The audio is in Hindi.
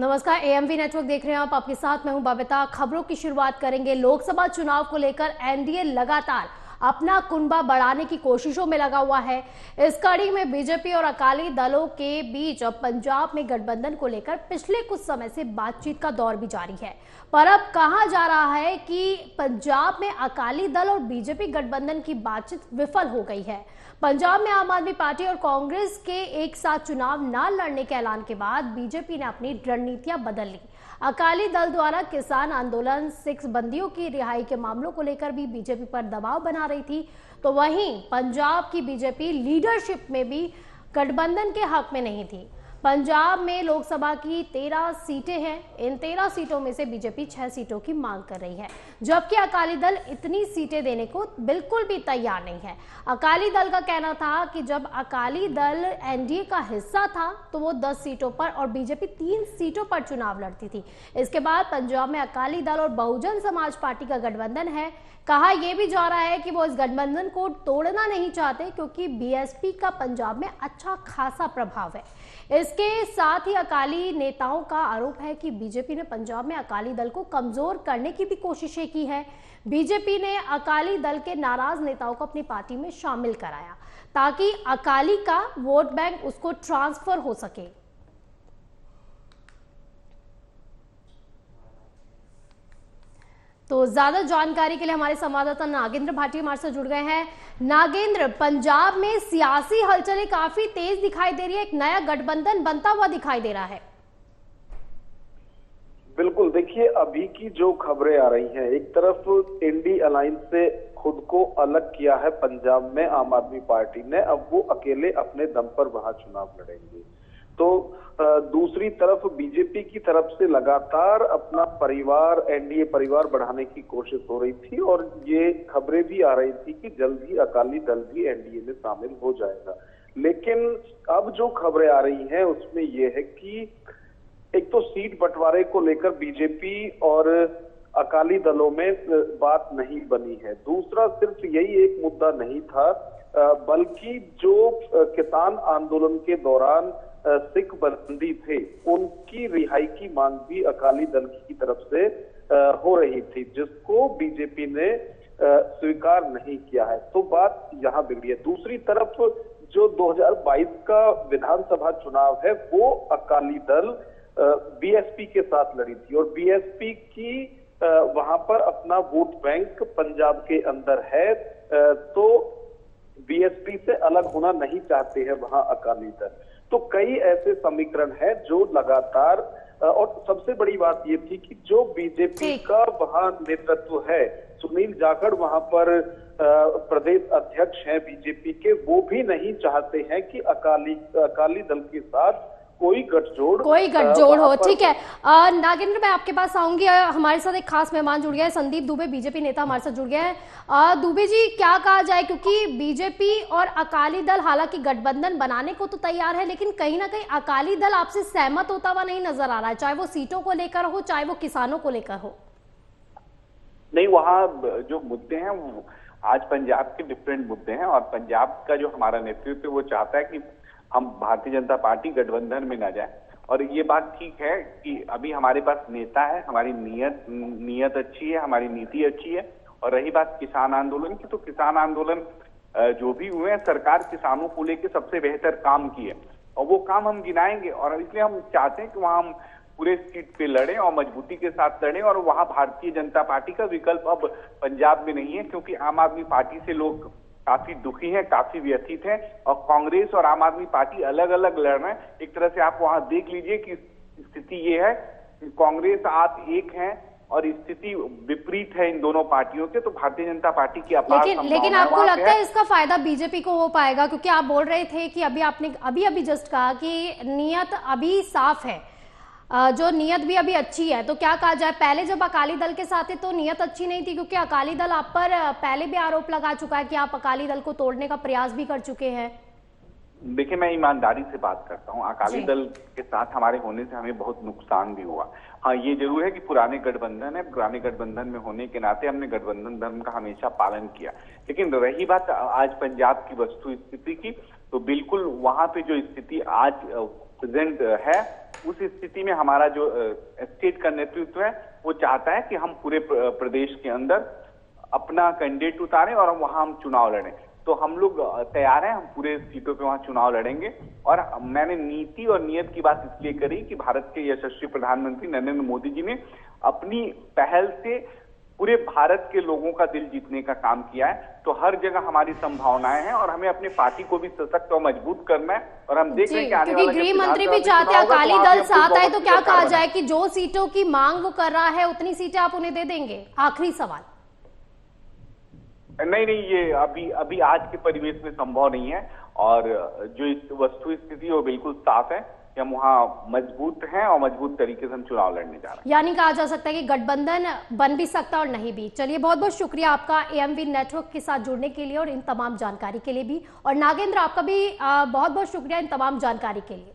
नमस्कार, एएमवी नेटवर्क देख रहे हैं आप। आपके साथ मैं हूं बबीता। खबरों की शुरुआत करेंगे। लोकसभा चुनाव को लेकर एनडीए लगातार अपना कुनबा बढ़ाने की कोशिशों में लगा हुआ है। इस कड़ी में बीजेपी और अकाली दलों के बीच अब पंजाब में गठबंधन को लेकर पिछले कुछ समय से बातचीत का दौर भी जारी है। पर अब कहा जा रहा है कि पंजाब में अकाली दल और बीजेपी गठबंधन की बातचीत विफल हो गई है। पंजाब में आम आदमी पार्टी और कांग्रेस के एक साथ चुनाव न लड़ने के ऐलान के बाद बीजेपी ने अपनी रणनीतियां बदल ली। अकाली दल द्वारा किसान आंदोलन, सिख बंदियों की रिहाई के मामलों को लेकर भी बीजेपी पर दबाव बना रही थी, तो वहीं पंजाब की बीजेपी लीडरशिप में भी गठबंधन के हक में नहीं थी। पंजाब में लोकसभा की 13 सीटें हैं। इन 13 सीटों में से बीजेपी 6 सीटों की मांग कर रही है, जबकि अकाली दल इतनी सीटें देने को बिल्कुल भी तैयार नहीं है। अकाली दल का कहना था कि जब अकाली दल एनडीए का हिस्सा था तो वो 10 सीटों पर और बीजेपी 3 सीटों पर चुनाव लड़ती थी। इसके बाद पंजाब में अकाली दल और बहुजन समाज पार्टी का गठबंधन है। कहा यह भी जा रहा है कि वो इस गठबंधन को तोड़ना नहीं चाहते, क्योंकि बीएसपी का पंजाब में अच्छा खासा प्रभाव है। इसके साथ ही अकाली नेताओं का आरोप है कि बीजेपी ने पंजाब में अकाली दल को कमजोर करने की भी कोशिशें की है। बीजेपी ने अकाली दल के नाराज नेताओं को अपनी पार्टी में शामिल कराया ताकि अकाली का वोट बैंक उसको ट्रांसफर हो सके। तो ज्यादा जानकारी के लिए हमारे संवाददाता नागेंद्र भाटिया हमारे साथ जुड़ गए हैं। नागेंद्र, पंजाब में सियासी हलचलें काफी तेज दिखाई दे रही है, एक नया गठबंधन बनता हुआ दिखाई दे रहा है। बिल्कुल, देखिए अभी की जो खबरें आ रही हैं, एक तरफ इंडी अलायंस से खुद को अलग किया है पंजाब में आम आदमी पार्टी ने, अब वो अकेले अपने दम पर वहां चुनाव लड़ेंगे। तो दूसरी तरफ बीजेपी की तरफ से लगातार अपना परिवार, एनडीए परिवार बढ़ाने की कोशिश हो रही थी और ये खबरें भी आ रही थी कि जल्द ही अकाली दल भी एनडीए में शामिल हो जाएगा। लेकिन अब जो खबरें आ रही हैं उसमें यह है कि एक तो सीट बंटवारे को लेकर बीजेपी और अकाली दलों में बात नहीं बनी है। दूसरा, सिर्फ यही एक मुद्दा नहीं था, बल्कि जो किसान आंदोलन के दौरान सिख बंदी थे उनकी रिहाई की मांग भी अकाली दल की तरफ से हो रही थी, जिसको बीजेपी ने स्वीकार नहीं किया है। तो बात यहाँ बिगड़ी है। दूसरी तरफ जो 2022 का विधानसभा चुनाव है वो अकाली दल बीएसपी के साथ लड़ी थी और बीएसपी की वहां पर अपना वोट बैंक पंजाब के अंदर है, तो बीएसपी से अलग होना नहीं चाहते हैं वहां अकाली दल। तो कई ऐसे समीकरण हैं जो लगातार, और सबसे बड़ी बात ये थी कि जो बीजेपी का वहां नेतृत्व है, सुनील जाखड़ वहां पर प्रदेश अध्यक्ष हैं बीजेपी के, वो भी नहीं चाहते हैं कि अकाली दल के साथ कोई गठजोड़ हो। ठीक है नागेंद्र, मैं आपके पास आऊंगी। हमारे साथ एक खास मेहमान जुड़ गया है, संदीप दुबे, बीजेपी नेता हमारे साथ जुड़ गया है। दुबे जी, क्या कहा जाए, क्योंकि बीजेपी और अकाली दल हालांकि गठबंधन बनाने को तो तैयार है, लेकिन कहीं ना कहीं अकाली दल आपसे सहमत होता हुआ नहीं नजर आ रहा है, चाहे वो सीटों को लेकर हो, चाहे वो किसानों को लेकर हो। नहीं, वहाँ जो मुद्दे हैं वो आज पंजाब के डिफरेंट मुद्दे हैं और पंजाब का जो हमारा नेतृत्व वो चाहता है कि हम भारतीय जनता पार्टी गठबंधन में न जाए। और ये बात ठीक है कि अभी हमारे पास नेता है, हमारी नीयत अच्छी है, हमारी नीति अच्छी है। और रही बात किसान आंदोलन की, तो किसान आंदोलन जो भी हुए हैं, सरकार किसानों को लेकर सबसे बेहतर काम किए और वो काम हम गिनाएंगे। और इसलिए हम चाहते हैं कि वहां हम पूरे सीट पे लड़ें और मजबूती के साथ लड़ें। और वहां भारतीय जनता पार्टी का विकल्प अब पंजाब में नहीं है, क्योंकि आम आदमी पार्टी से लोग काफी दुखी हैं, काफी व्यथित हैं और कांग्रेस और आम आदमी पार्टी अलग अलग लड़ रहे हैं। एक तरह से आप वहां देख लीजिए कि स्थिति ये है कि कांग्रेस आप एक है और स्थिति विपरीत है इन दोनों पार्टियों के। तो भारतीय जनता पार्टी की अपार लेकिन आपको लगता है इसका फायदा बीजेपी को हो पाएगा? क्योंकि आप बोल रहे थे कि आपने अभी जस्ट कहा कि नियत अभी साफ है, जो नियत भी अभी अच्छी है, तो क्या कहा जाए, पहले जब अकाली दल के साथ थे तो नियत अच्छी नहीं थी, क्योंकि अकाली दल आप पर पहले भी आरोप लगा चुका है कि आप अकाली दल को तोड़ने का प्रयास भी कर चुके हैं। देखिए, मैं ईमानदारी से बात करता हूँ, अकाली दल के साथ हमारे होने से हमें बहुत नुकसान भी हुआ। हाँ, ये जरूर है कि पुराने गठबंधन है, पुराने गठबंधन में होने के नाते हमने गठबंधन धर्म का हमेशा पालन किया। लेकिन रही बात आज पंजाब की वस्तु स्थिति की, तो बिल्कुल वहां पे जो स्थिति आज प्रेजेंट है, उस स्थिति में हमारा जो स्टेट का नेतृत्व है वो चाहता है कि हम पूरे प्रदेश के अंदर अपना कैंडिडेट उतारें और वहां हम चुनाव लड़ें। तो हम लोग तैयार हैं, हम पूरे सीटों पे वहां चुनाव लड़ेंगे। और मैंने नीति और नियत की बात इसलिए करी कि भारत के यशस्वी प्रधानमंत्री नरेंद्र मोदी जी ने अपनी पहल से पूरे भारत के लोगों का दिल जीतने का काम किया है। तो हर जगह हमारी संभावनाएं हैं और हमें अपनी पार्टी को भी सशक्त और मजबूत करना है। और हम देख रहे हैं कि आने वाला गृह मंत्री भी चाहते हैं अकाली दल साथ आए, तो क्या कहा जाए कि जो सीटों की मांग वो कर रहा है उतनी सीटें आप उन्हें दे देंगे? आखिरी सवाल। नहीं, ये अभी आज के परिवेश में संभव नहीं है। और जो इस वस्तु स्थिति है वो बिल्कुल साफ है कि हम वहाँ मजबूत हैं और मजबूत तरीके से हम चुनाव लड़ने जा रहे हैं। यानी कहा जा सकता है कि गठबंधन बन भी सकता है और नहीं भी। चलिए, बहुत बहुत शुक्रिया आपका एएमवी नेटवर्क के साथ जुड़ने के लिए और इन तमाम जानकारी के लिए भी। और नागेंद्र, आपका भी बहुत बहुत शुक्रिया इन तमाम जानकारी के लिए।